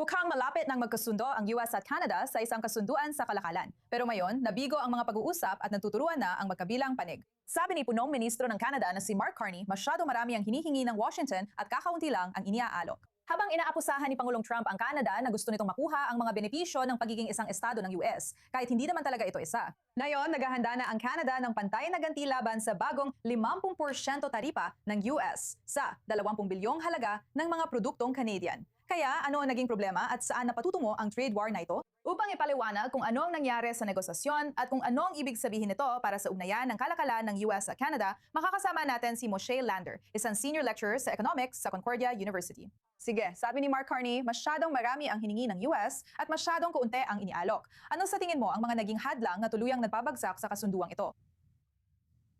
Mukhang malapit nang magkasundo ang US at Canada sa isang kasunduan sa kalakalan. Pero ngayon, nabigo ang mga pag-uusap at natuturuan na ang magkabilang panig. Sabi ni punong ministro ng Canada na si Mark Carney, masyado marami ang hinihingi ng Washington at kakaunti lang ang iniaalok. Habang inaapusahan ni Pangulong Trump ang Canada na gusto nitong makuha ang mga benepisyo ng pagiging isang estado ng US, kahit hindi naman talaga ito isa. Ngayon, naghahanda na ang Canada ng pantay na ganti laban sa bagong 50% taripa ng US sa 20 bilyong halaga ng mga produktong Canadian. Kaya ano ang naging problema at saan napatutungo ang trade war na ito? Upang ipaliwanag kung ano ang nangyari sa negosasyon at kung ano ang ibig sabihin nito para sa ugnayan ng kalakalan ng US at Canada, makakasama natin si Moshe Lander, isang senior lecturer sa economics sa Concordia University. Sige, sabi ni Mark Carney, masyadong marami ang hiningi ng US at masyadong kaunti ang inialok. Ano sa tingin mo ang mga naging hadlang na tuluyang nagpabagsak sa kasunduang ito?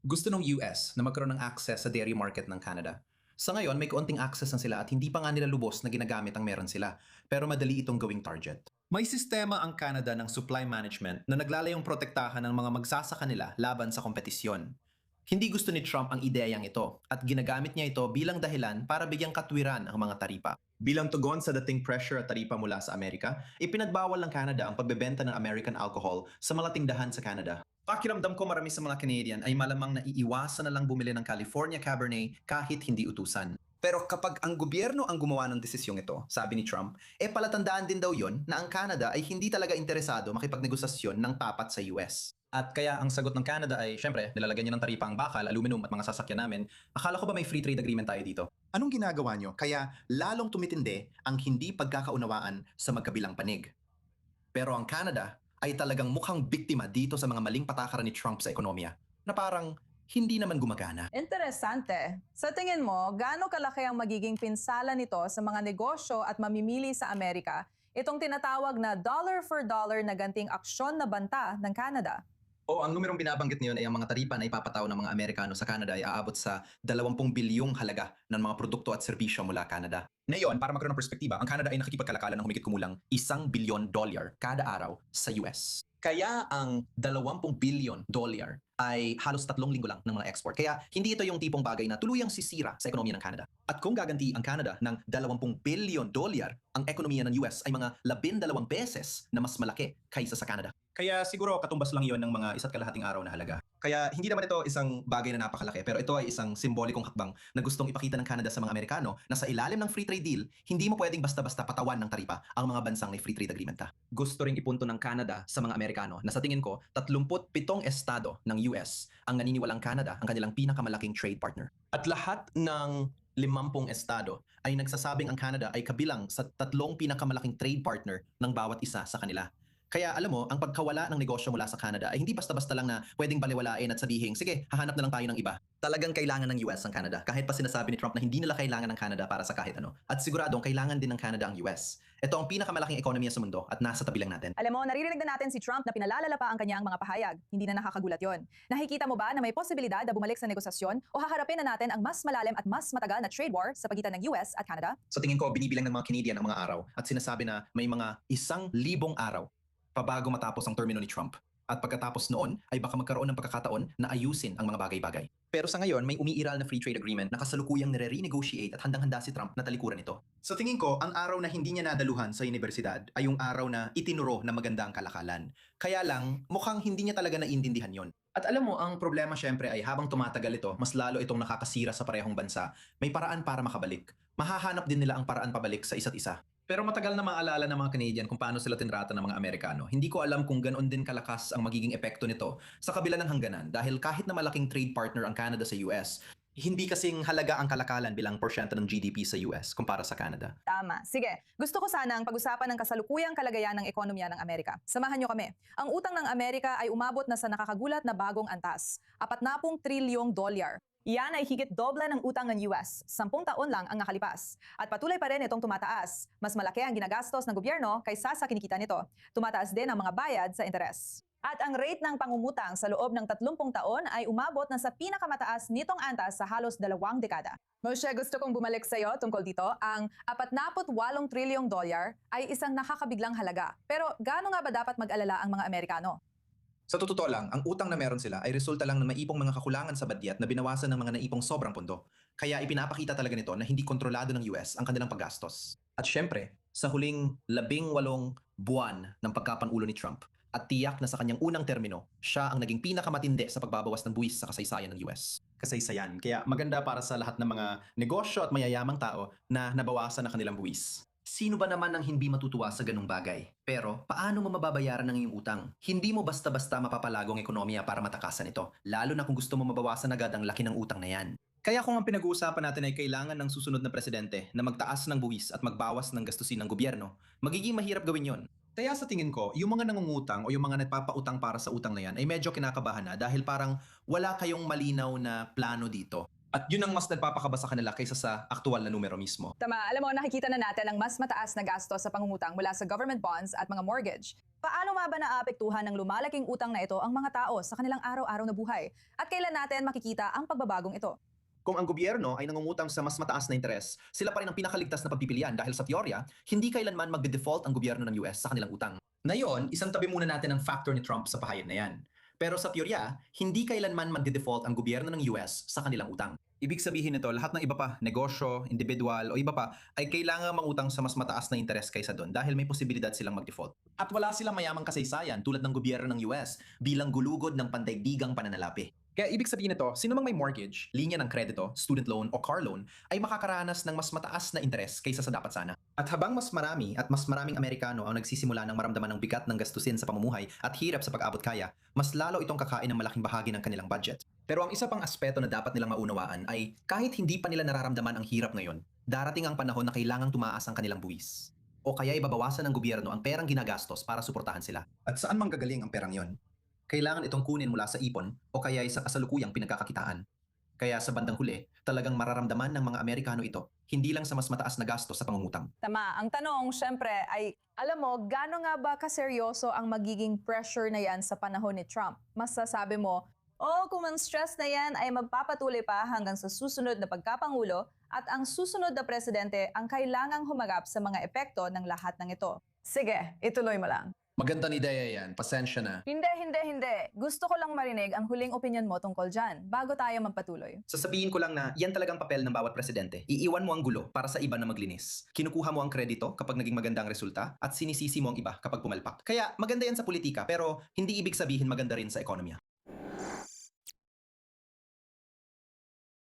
Gusto ng US na magkaroon ng access sa dairy market ng Canada. Sa ngayon, may kaunting access na sila at hindi pa nga nila lubos na ginagamit ang meron sila. Pero madali itong gawing target. May sistema ang Canada ng supply management na naglalayong protektahan ng mga magsasaka nila laban sa kompetisyon. Hindi gusto ni Trump ang ideyang ito at ginagamit niya ito bilang dahilan para bigyang katwiran ang mga taripa. Bilang tugon sa dating pressure at taripa mula sa Amerika, ipinagbawal ng Canada ang pagbebenta ng American alcohol sa mga tindahan sa Canada. Pakiramdam ko marami sa mga Canadian ay malamang na iiwasan na lang bumili ng California Cabernet kahit hindi utusan. Pero kapag ang gobyerno ang gumawa ng desisyong ito, sabi ni Trump, palatandaan din daw yon na ang Canada ay hindi talaga interesado makipagnegosasyon ng tapat sa US. At kaya ang sagot ng Canada ay, syempre, nilalagyan niya ng taripa ang bakal, aluminum at mga sasakyan namin. Akala ko ba may free trade agreement tayo dito? Anong ginagawa nyo? Kaya lalong tumitindi ang hindi pagkakaunawaan sa magkabilang panig. Pero ang Canada ay talagang mukhang biktima dito sa mga maling patakaran ni Trump sa ekonomiya na parang hindi naman gumagana. Interesante. Sa tingin mo, gaano kalaki ang magiging pinsala nito sa mga negosyo at mamimili sa Amerika itong tinatawag na dollar for dollar na ganting aksyon na banta ng Canada? O ang numerong binabanggit niyon ay ang mga taripa na ipapataw ng mga Amerikano sa Canada ay aabot sa 20 bilyong halaga ng mga produkto at serbisyo mula Canada. Ngayon, para magkaroon ng perspektiba, ang Canada ay nakikipagkalakalan ng humigit kumulang $1 bilyon kada araw sa US. Kaya ang 20 billion dollar ay halos 3 linggo lang ng mga export. Kaya hindi ito yung tipong bagay na tuluyang sisira sa ekonomiya ng Canada. At kung gaganti ang Canada ng 20 billion dollar, ang ekonomiya ng US ay mga 12 beses na mas malaki kaysa sa Canada. Kaya siguro katumbas lang yon ng mga 1.5 araw na halaga. Kaya hindi naman ito isang bagay na napakalaki, pero ito ay isang simbolikong hakbang na gustong ipakita ng Canada sa mga Amerikano na sa ilalim ng free trade deal, hindi mo pwedeng basta-basta patawan ng taripa ang mga bansang may free trade agreement ha. Gusto ring ipunto ng Canada sa mga Amerikano na sa tingin ko 37 estado ng US ang naniniwalang Canada ang kanilang pinakamalaking trade partner. At lahat ng 50 estado ay nagsasabing ang Canada ay kabilang sa 3 pinakamalaking trade partner ng bawat isa sa kanila. Kaya alam mo, ang pagkawala ng negosyo mula sa Canada ay hindi basta-basta lang na pwedeng baliwalain at sabihin, sige, hahanap na lang tayo ng iba. Talagang kailangan ng US ang Canada. Kahit pa sinasabi ni Trump na hindi nila kailangan ng Canada para sa kahit ano. At siguradong kailangan din ng Canada ang US. Ito ang pinakamalaking ekonomiya sa mundo at nasa tabi lang natin. Alam mo, naririnig na natin si Trump na pinalalala pa ang kanyang mga pahayag. Hindi na nakakagulat yon. Nakikita mo ba na may posibilidad na bumalik sa negosasyon o haharapin na natin ang mas malalim at mas matagal na trade war sa pagitan ng US at Canada? Sa tingin ko, binibilang ng mga Canadian ang mga araw at sinasabi na may mga 1,000 araw pabago matapos ang termino ni Trump. At pagkatapos noon ay baka magkaroon ng pagkakataon na ayusin ang mga bagay-bagay. Pero sa ngayon, may umiiral na free trade agreement na kasalukuyang nire-renegotiate at handang-handa si Trump na talikuran ito. Sa tingin ko, ang araw na hindi niya nadaluhan sa universidad ay yung araw na itinuro na maganda ang kalakalan. Kaya lang, mukhang hindi niya talaga naiintindihan yon. At alam mo, ang problema syempre ay habang tumatagal ito, mas lalo itong nakakasira sa parehong bansa. May paraan para makabalik. Mahahanap din nila ang paraan pabalik sa isa't isa. Pero matagal na maalala ng mga Canadian kung paano sila tinrata ng mga Amerikano. Hindi ko alam kung ganoon din kalakas ang magiging epekto nito sa kabila ng hangganan dahil kahit na malaking trade partner ang Canada sa US, hindi kasing halaga ang kalakalan bilang porsyento ng GDP sa US kumpara sa Canada. Tama. Sige, gusto ko sanang pag-usapan ng kasalukuyang kalagayan ng ekonomiya ng Amerika. Samahan nyo kami. Ang utang ng Amerika ay umabot na sa nakakagulat na bagong antas, 40 trilyong dolyar. Iyan ay higit doble ng utang ng US. 10 taon lang ang nakalipas. At patuloy pa rin itong tumataas. Mas malaki ang ginagastos ng gobyerno kaysa sa kinikita nito. Tumataas din ang mga bayad sa interes. At ang rate ng pangungutang sa loob ng 30 taon ay umabot na sa pinakamataas nitong antas sa halos 2 dekada. Moshe, gusto kong bumalik sa iyo tungkol dito. Ang 48 trilyong dolyar ay isang nakakabiglang halaga. Pero gaano nga ba dapat mag-alala ang mga Amerikano? Sa totoo lang, ang utang na meron sila ay resulta lang ng maipong mga kakulangan sa badyet na binawasan ng mga naipong sobrang pondo. Kaya ipinapakita talaga nito na hindi kontrolado ng US ang kanilang paggastos. At syempre, sa huling 18 buwan ng pagkapangulo ni Trump at tiyak na sa kanyang unang termino, siya ang naging pinakamatindi sa pagbabawas ng buwis sa kasaysayan ng US. Kasaysayan, kaya maganda para sa lahat ng mga negosyo at mayayamang tao na nabawasan na kanilang buwis. Sino ba naman ang hindi matutuwa sa ganung bagay? Pero paano mo mababayaran ng iyong utang? Hindi mo basta-basta mapapalago ang ekonomiya para matakasan ito, lalo na kung gusto mo mabawasan agad ang laki ng utang na yan. Kaya kung ang pinag-uusapan natin ay kailangan ng susunod na presidente na magtaas ng buwis at magbawas ng gastusin ng gobyerno, magiging mahirap gawin yon. Kaya sa tingin ko, yung mga nangungutang o yung mga nagpapautang para sa utang na yan ay medyo kinakabahan na dahil parang wala kayong malinaw na plano dito. At yun ang mas nagpapakaba sa kanila kaysa sa aktual na numero mismo. Tama, alam mo, nakikita na natin ang mas mataas na gasto sa pangungutang mula sa government bonds at mga mortgage. Paano nga ba naapektuhan ng lumalaking utang na ito ang mga tao sa kanilang araw-araw na buhay? At kailan natin makikita ang pagbabagong ito? Kung ang gobyerno ay nangungutang sa mas mataas na interes, sila pa rin ang pinakaligtas na pagpipilian dahil sa teorya, hindi kailanman magde-default ang gobyerno ng US sa kanilang utang. Ngayon, isang tabi muna natin ang factor ni Trump sa pahayag na yan. Pero sa teorya, hindi kailanman magde-default ang gobyerno ng US sa kanilang utang. Ibig sabihin nito, lahat ng iba pa, negosyo, individual o iba pa, ay kailangan mangutang sa mas mataas na interes kaysa doon dahil may posibilidad silang mag-default. At wala silang mayamang kasaysayan tulad ng gobyerno ng US bilang gulugod ng pandaigdigang pananalapi. Kaya ibig sabihin nito, sino mang may mortgage, linya ng kredito, student loan o car loan ay makakaranas ng mas mataas na interes kaysa sa dapat sana. At habang mas marami at mas maraming Amerikano ang nagsisimula ng maramdaman ng bigat ng gastusin sa pamumuhay at hirap sa pag-abot kaya, mas lalo itong kakain ng malaking bahagi ng kanilang budget. Pero ang isa pang aspeto na dapat nilang maunawaan ay kahit hindi pa nila nararamdaman ang hirap ngayon, darating ang panahon na kailangang tumaas ang kanilang buwis. O kaya ibabawasan ng gobyerno ang perang ginagastos para suportahan sila. At saan manggagaling ang perang yon? Kailangan itong kunin mula sa ipon o kaya sa kasalukuyang pinagkakakitaan. Kaya sa bandang huli, talagang mararamdaman ng mga Amerikano ito, hindi lang sa mas mataas na gasto sa pangungutang. Tama, ang tanong syempre ay, alam mo, gaano nga ba kaseryoso ang magiging pressure na yan sa panahon ni Trump? Masasabi mo, kung ang stress na yan ay magpapatuloy pa hanggang sa susunod na pagkapangulo at ang susunod na presidente ang kailangang humagap sa mga epekto ng lahat ng ito. Sige, ituloy mo lang. Magandang ideya yan, pasensya na. Hindi. Gusto ko lang marinig ang huling opinion mo tungkol dyan bago tayo magpatuloy. Sasabihin ko lang na yan talagang papel ng bawat presidente. Iiwan mo ang gulo para sa iba na maglinis. Kinukuha mo ang kredito kapag naging maganda ang resulta at sinisisi mo ang iba kapag pumalpak. Kaya maganda yan sa politika pero hindi ibig sabihin maganda rin sa ekonomiya.